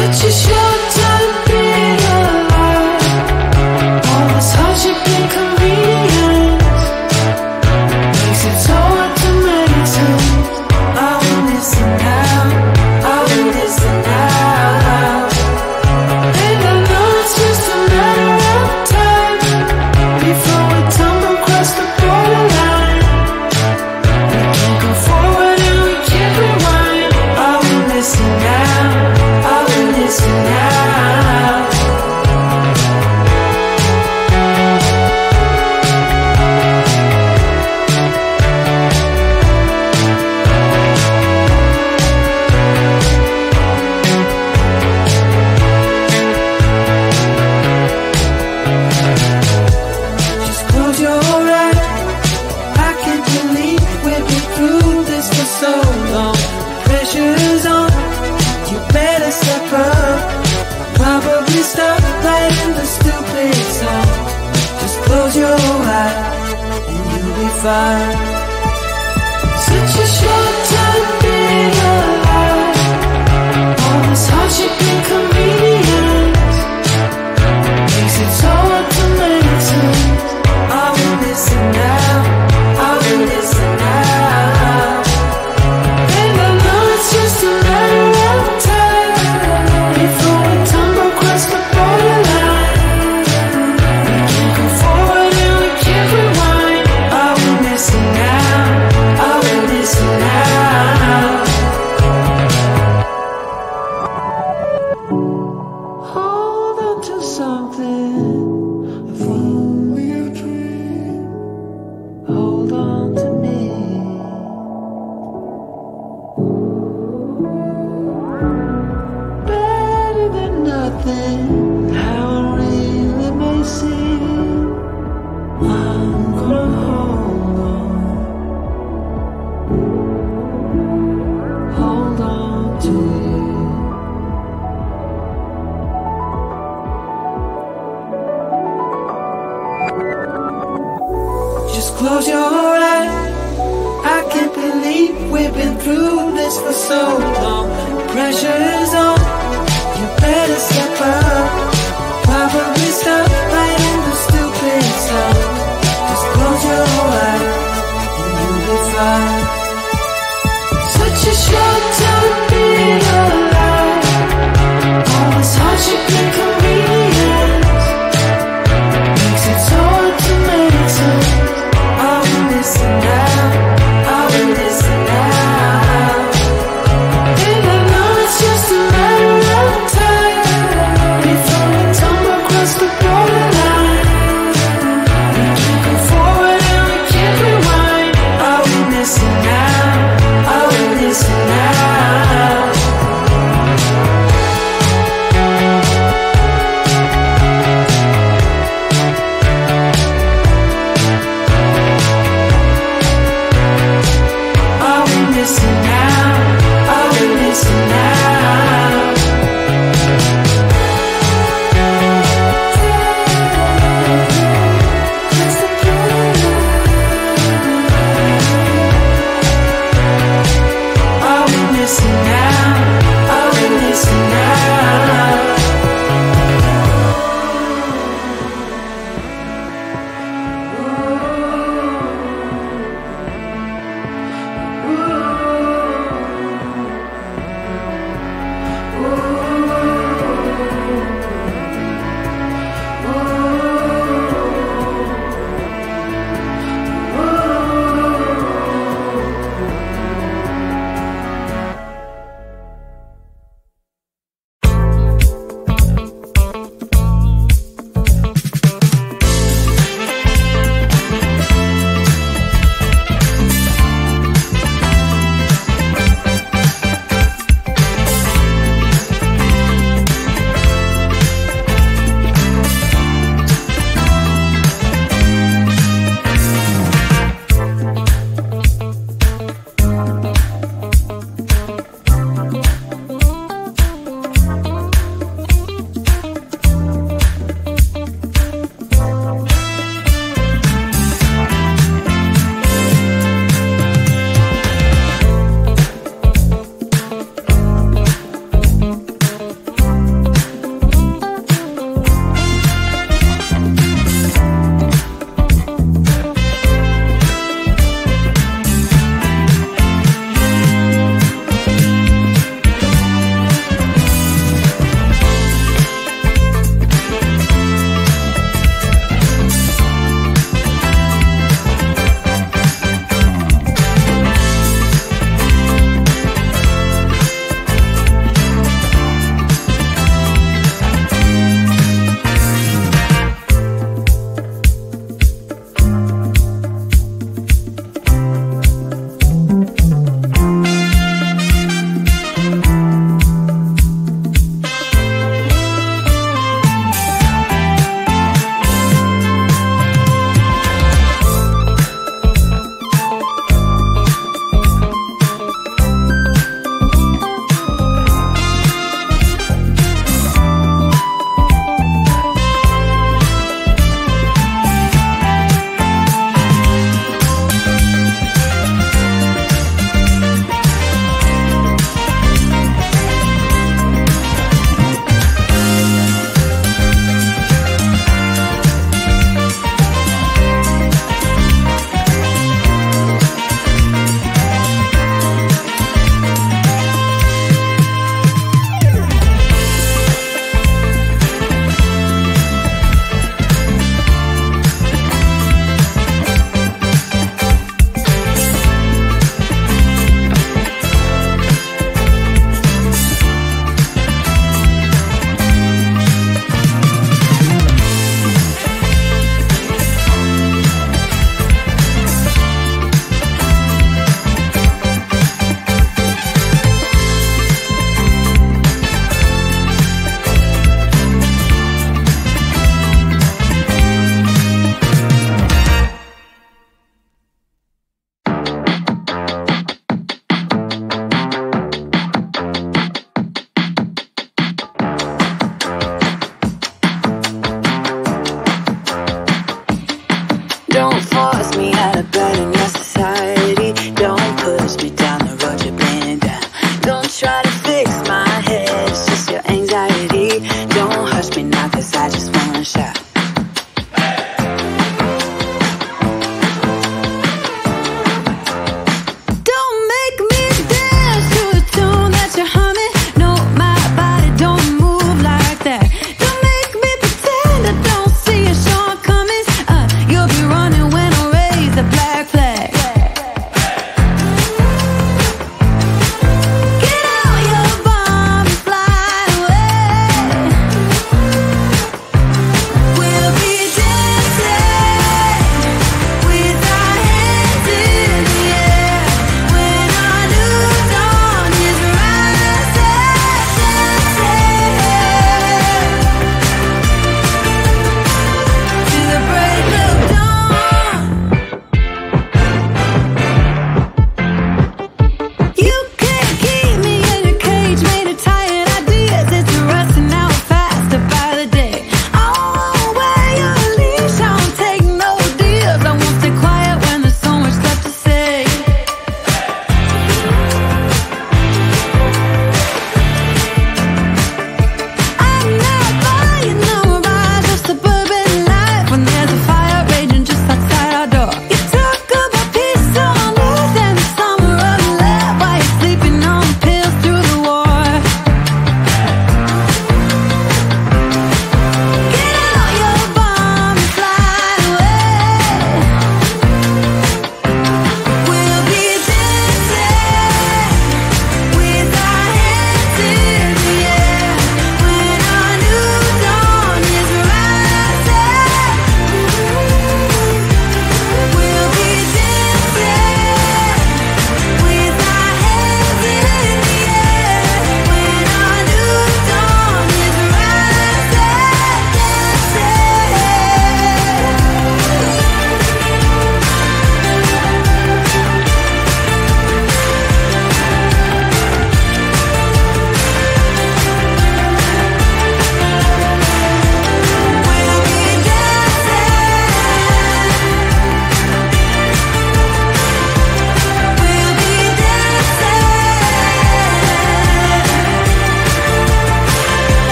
Such a short time being alive. All this hardship and convenience makes it so hard to make sense. Are we missing out? Are we missing out? And I know it's just a matter of time before we tumble across the borderline. We can't go forward and we can't rewind. Are we missing out? Are we missing out? Just close your eyes. I can't believe we've been through this for so long. Pressure's on. You better step up. Probably stop playing the stupid song. Just close your eyes and you'll be fine. Such a short time being alive. All this hardship and convenience makes it so hard to make sense. Are we missing out? Are we missing out? And I know it's just a matter of time before we tumble across the borderline. We can't go forward and we can't rewind. Are we missing out? Are we missing out? Hold on to something, if only a dream. Hold on to me. Better than nothing, how it really may seem. I'm gonna hold on to you. Just close your eyes. I can't believe we've been through this for so long. Pressure is on. You better step up. Probably stop playing the stupid song. Just close your eyes and you'll be fine. Such a short time being alive. All this hardship and convenience makes it so hard to make sense. Are we missing out? Are we missing out? And I know it's just a matter of time before we tumble across the borderline. a burden in your society. Don't push me down the road you're bleeding down. Don't try to fix my head, it's just your anxiety. Don't hush me now, cause I just wanna shout.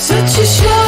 Such a show.